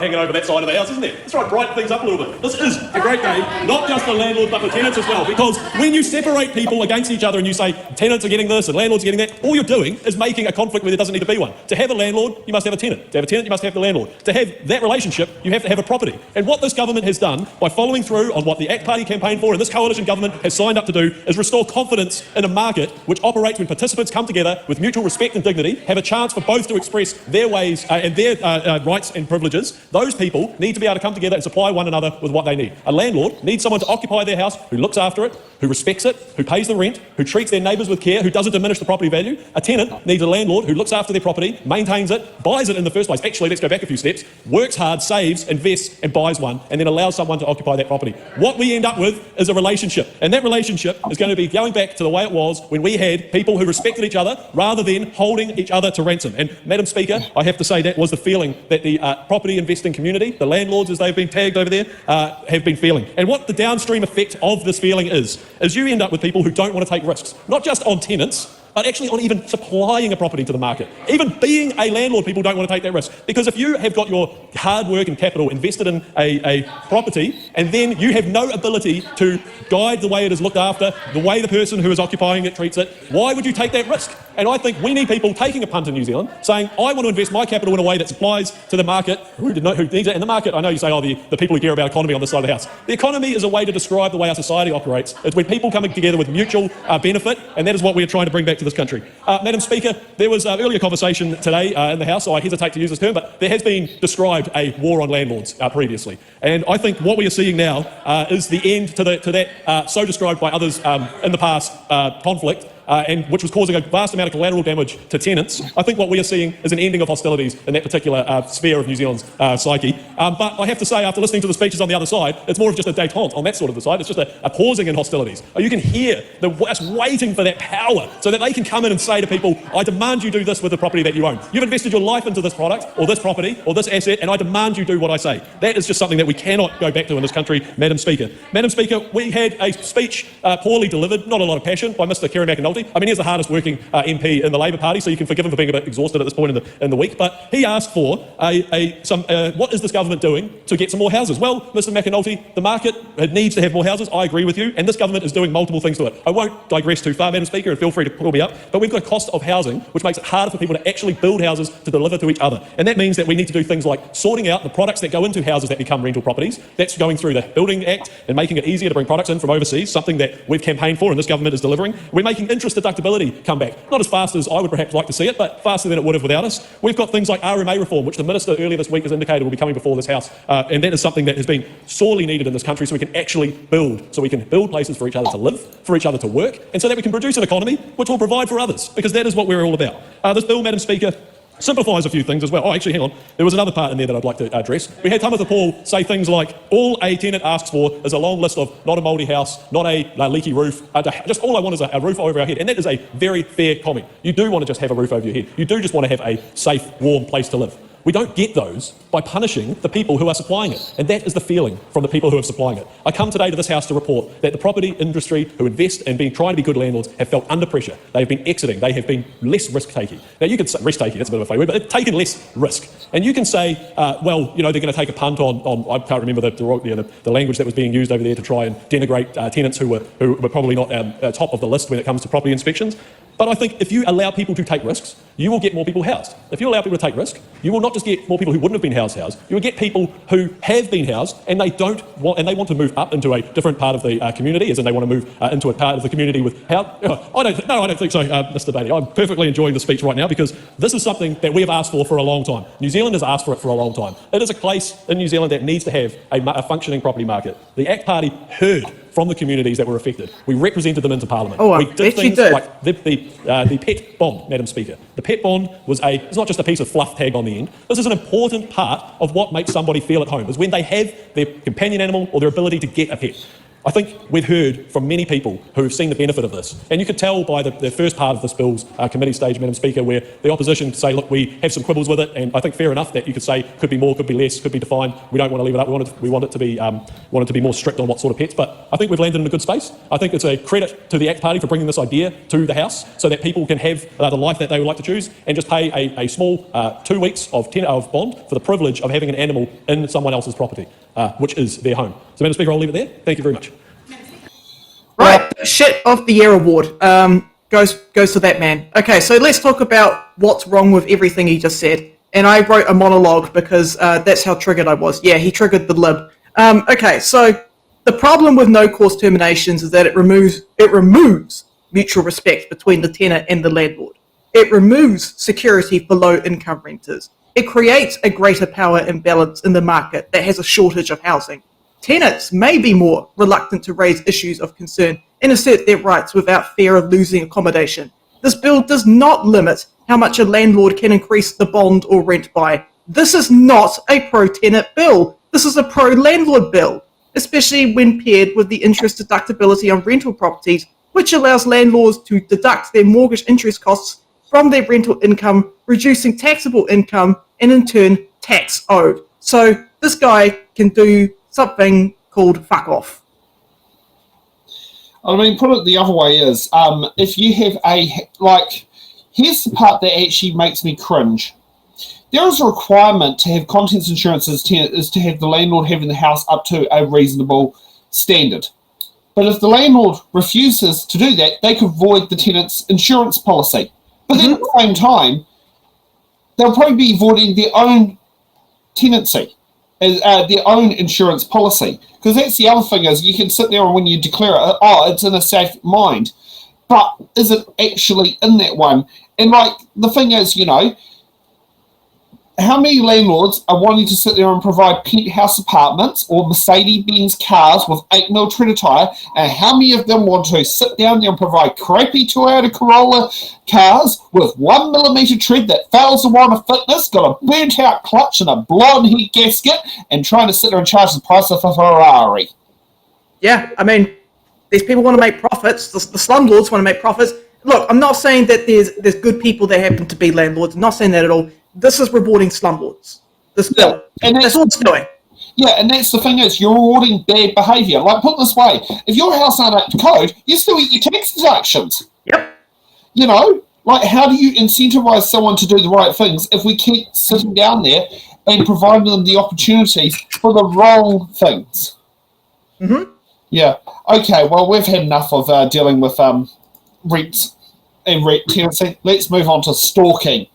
hanging over that side of the house, isn't it? Let's try to brighten things up a little bit. This is a great day, not just for landlords but for tenants as well, because when you separate people against each other and you say tenants are getting this and landlords are getting that, all you're doing is making a conflict where there doesn't need to be one. To have a landlord, you must have a tenant. To have a tenant, you must have the landlord. To have that relationship, you have to have a property. And what this government has done by following through on what the ACT Party campaigned for and this coalition government has signed up to do is restore confidence in a market which operates when participants come together with mutual respect and dignity, have a chance for both to express their ways and their rights and privileges. Those people need to be able to come together and supply one another with what they need. A landlord needs someone to occupy their house who looks after it, who respects it, who pays the rent, who treats their neighbours with care, who doesn't diminish the property value. A tenant needs a landlord who looks after their property, maintains it, buys it in the first place. Actually, let's go back a few steps, works hard, saves, invests and buys one, and then allows someone to occupy that property. What we end up with is a relationship, and that relationship is going to be going back to the way it was when we had people who respected each other rather than holding each other to ransom. And Madam Speaker, I have to say that was the feeling that the property investing community, the landlords as they've been tagged over there, have been feeling. And what the downstream effect of this feeling is you end up with people who don't want to take risks, not just on tenants, but actually on even supplying a property to the market. Even being a landlord, people don't want to take that risk. Because if you have got your hard work and capital invested in a property, and then you have no ability to guide the way it is looked after, the way the person who is occupying it treats it, why would you take that risk? And I think we need people taking a punt in New Zealand, saying, I want to invest my capital in a way that supplies to the market who needs it. And the market, I know you say, oh, the people who care about economy on this side of the house. The economy is a way to describe the way our society operates. It's when people coming together with mutual benefit, and that is what we are trying to bring back to this country. Madam Speaker, there was an earlier conversation today in the House, so I hesitate to use this term, but there has been described a war on landlords previously. And I think what we are seeing now is the end to that so described by others in the past conflict, and which was causing a vast amount of collateral damage to tenants. I think what we are seeing is an ending of hostilities in that particular sphere of New Zealand's psyche. But I have to say, after listening to the speeches on the other side, it's more of just a détente on that sort of the side. It's just a pausing in hostilities. You can hear us waiting for that power so that they can come in and say to people, I demand you do this with the property that you own. You've invested your life into this product or this property or this asset, and I demand you do what I say. That is just something that we cannot go back to in this country, Madam Speaker. Madam Speaker, we had a speech poorly delivered, not a lot of passion, by Mr. Kerry McAnulty. I mean, he's the hardest working MP in the Labor Party, so you can forgive him for being a bit exhausted at this point in the week, but he asked for what is this government doing to get some more houses? Well, Mr. McAnulty, the market needs to have more houses. I agree with you, and this government is doing multiple things to it. I won't digress too far, Madam Speaker, and feel free to pull me up, but we've got a cost of housing which makes it harder for people to actually build houses to deliver to each other. And that means that we need to do things like sorting out the products that go into houses that become rental properties. That's going through the Building Act and making it easier to bring products in from overseas, something that we've campaigned for and this government is delivering. We're making interest deductibility come back. Not as fast as I would perhaps like to see it, but faster than it would have without us. We've got things like RMA reform, which the Minister earlier this week has indicated will be coming before this House, and that is something that has been sorely needed in this country so we can actually build. So we can build places for each other to live, for each other to work, and so that we can produce an economy which will provide for others, because that is what we're all about. This bill, Madam Speaker, simplifies a few things as well. Oh, actually, hang on. There was another part in there that I'd like to address. We had Tamitha Paul say things like, all a tenant asks for is a long list of not a mouldy house, not a leaky roof, just all I want is a roof over our head. And that is a very fair comment. You do want to just have a roof over your head. You do just want to have a safe, warm place to live. We don't get those by punishing the people who are supplying it. And that is the feeling from the people who are supplying it. I come today to this House to report that the property industry who invest and trying to be good landlords have felt under pressure. They have been exiting. They have been less risk-taking. Now, you could say risk-taking, that's a bit of a funny word, but they've taken less risk. And you can say, well, you know, they're going to take a punt on I can't remember the language that was being used over there to try and denigrate tenants who were probably not top of the list when it comes to property inspections. But I think if you allow people to take risks, you will get more people housed. If you allow people to take risk, you will not just get more people who wouldn't have been housed. You will get people who have been housed and they want to move up into a different part of the community, as in they want to move into a part of the community with house. I don't think so, Mr. Bailey. I'm perfectly enjoying the speech right now because this is something that we have asked for a long time. New Zealand has asked for it for a long time. It is a place in New Zealand that needs to have a functioning property market. The ACT Party heard from the communities that were affected. We represented them into Parliament. Oh, we did things like the PET bond, Madam Speaker. The PET bond was it's not just a piece of fluff tag on the end. This is an important part of what makes somebody feel at home, is when they have their companion animal or their ability to get a pet. I think we've heard from many people who have seen the benefit of this. And you could tell by the first part of this bill's committee stage, Madam Speaker, where the opposition say, look, we have some quibbles with it, and I think fair enough that you could say could be more, could be less, could be defined. We don't want to leave it up. We want it to be more strict on what sort of pets. But I think we've landed in a good space. I think it's a credit to the ACT Party for bringing this idea to the House so that people can have the life that they would like to choose and just pay a small 2 weeks of bond for the privilege of having an animal in someone else's property, which is their home. So, Madam Speaker, I'll leave it there. Thank you very much. Right, Shit of the Year award goes to that man. Okay, so let's talk about what's wrong with everything he just said. And I wrote a monologue because that's how triggered I was. Yeah, he triggered the lib. Okay, so the problem with no-cause terminations is that it removes mutual respect between the tenant and the landlord. It removes security for low-income renters. It creates a greater power imbalance in the market that has a shortage of housing. Tenants may be more reluctant to raise issues of concern and assert their rights without fear of losing accommodation. This bill does not limit how much a landlord can increase the bond or rent by. This is not a pro-tenant bill. This is a pro-landlord bill, especially when paired with the interest deductibility on rental properties, which allows landlords to deduct their mortgage interest costs from their rental income, reducing taxable income and in turn tax owed. So this guy can do something called fuck off. I mean, put it the other way is, if you have here's the part that actually makes me cringe. There is a requirement to have contents insurance as tenant is to have the landlord having the house up to a reasonable standard. But if the landlord refuses to do that, they could void the tenant's insurance policy. But then at the same time, they'll probably be voiding their own tenancy, their own insurance policy. Because that's the other thing is you can sit there and when you declare it, oh, it's in a safe mind. But is it actually in that one? And the thing is, how many landlords are wanting to sit there and provide penthouse apartments or Mercedes-Benz cars with 8 mil tread tyre, and how many of them want to sit down there and provide crappy Toyota Corolla cars with 1 millimetre tread that fails the one of fitness, got a burnt out clutch and a blown head gasket, and trying to sit there and charge the price of a Ferrari? Yeah, I mean, these people want to make profits. The slumlords want to make profits. Look, I'm not saying that there's good people that happen to be landlords. I'm not saying that at all. This is rewarding slumlords. This bill. And that's what it's doing. Yeah, and that's the thing is, you're rewarding bad behaviour. Put it this way, if your house aren't up to code, you still get your tax deductions. Yep. How do you incentivise someone to do the right things if we keep sitting down there and providing them the opportunities for the wrong things? Mm-hmm. Yeah. Okay, well, we've had enough of dealing with rents and rent tenancy. Let's move on to stalking.